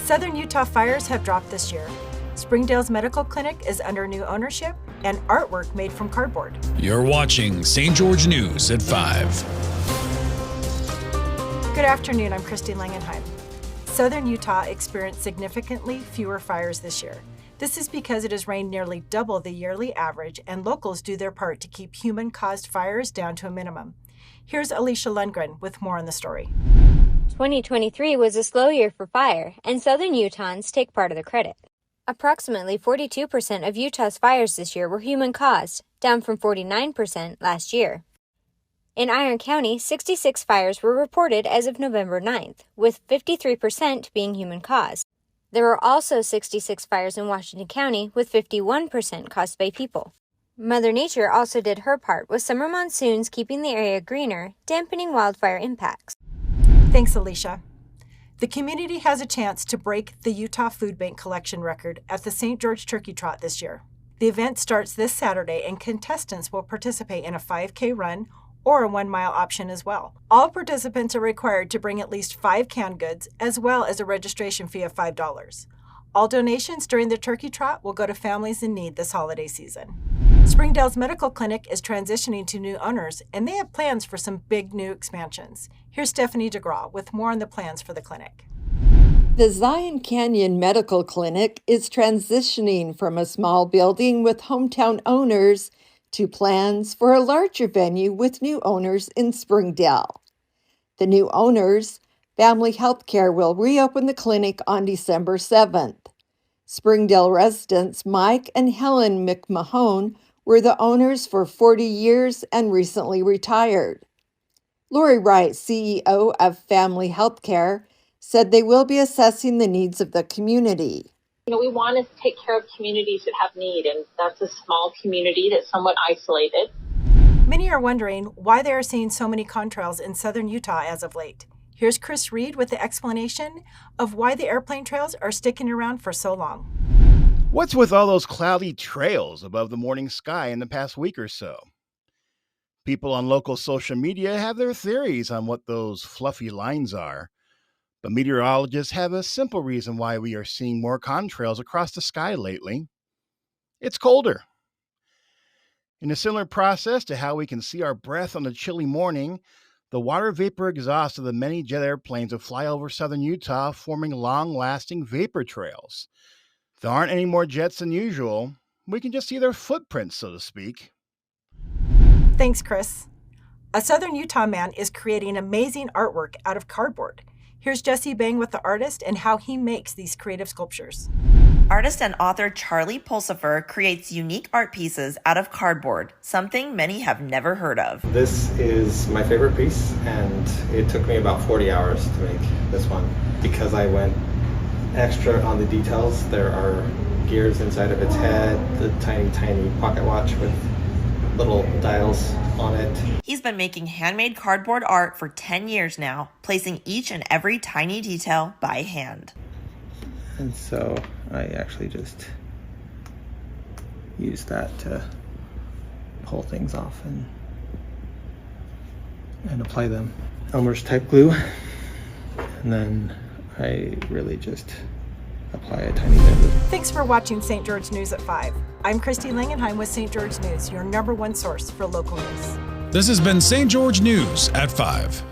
Southern Utah fires have dropped this year. Springdale's medical clinic is under new ownership and artwork made from cardboard. You're watching St. George News at 5. Good afternoon, I'm Christine Langenheim. Southern Utah experienced significantly fewer fires this year. This is because it has rained nearly double the yearly average, and locals do their part to keep human-caused fires down to a minimum. Here's Alicia Lundgren with more on the story. 2023 was a slow year for fire, and Southern Utahns take part of the credit. Approximately 42% of Utah's fires this year were human-caused, down from 49% last year. In Iron County, 66 fires were reported as of November 9th, with 53% being human-caused. There were also 66 fires in Washington County, with 51% caused by people. Mother Nature also did her part, with summer monsoons keeping the area greener, dampening wildfire impacts. Thanks, Alicia. The community has a chance to break the Utah Food Bank collection record at the St. George Turkey Trot this year. The event starts this Saturday, and contestants will participate in a 5K run or a 1-mile option as well. All participants are required to bring at least 5 canned goods, as well as a registration fee of $5. All donations during the Turkey Trot will go to families in need this holiday season. Springdale's medical clinic is transitioning to new owners, and they have plans for some big new expansions. Here's Stephanie DeGraw with more on the plans for the clinic. The Zion Canyon Medical Clinic is transitioning from a small building with hometown owners to plans for a larger venue with new owners in Springdale. The new owners, Family Healthcare, will reopen the clinic on December 7th. Springdale residents Mike and Helen McMahon were the owners for 40 years and recently retired. Lori Wright, CEO of Family Healthcare, said they will be assessing the needs of the community. We want to take care of communities that have need, and that's a small community that's somewhat isolated. Many are wondering why they are seeing so many contrails in southern Utah as of late. Here's Chris Reed with the explanation of why the airplane trails are sticking around for so long. What's with all those cloudy trails above the morning sky in the past week or so? People on local social media have their theories on what those fluffy lines are, but meteorologists have a simple reason why we are seeing more contrails across the sky lately. It's colder. In a similar process to how we can see our breath on a chilly morning, the water vapor exhaust of the many jet airplanes that fly over southern Utah, forming long-lasting vapor trails. There aren't any more jets than usual. We can just see their footprints, so to speak. Thanks, Chris. A southern Utah man is creating amazing artwork out of cardboard. Here's Jesse Bang with the artist and how he makes these creative sculptures. Artist and author Charlie Pulsifer creates unique art pieces out of cardboard, something many have never heard of. This is my favorite piece, and it took me about 40 hours to make this one. Because I went extra on the details, there are gears inside of its head, the tiny pocket watch with little dials on it. He's been making handmade cardboard art for 10 years now, placing each and every tiny detail by hand. And so I actually just use that to pull things off and apply them. Elmer's type glue, and then I really just apply a tiny bit of it. Thanks for watching St. George News at 5. I'm Christine Langenheim with St. George News, your #1 source for local news. This has been St. George News at 5.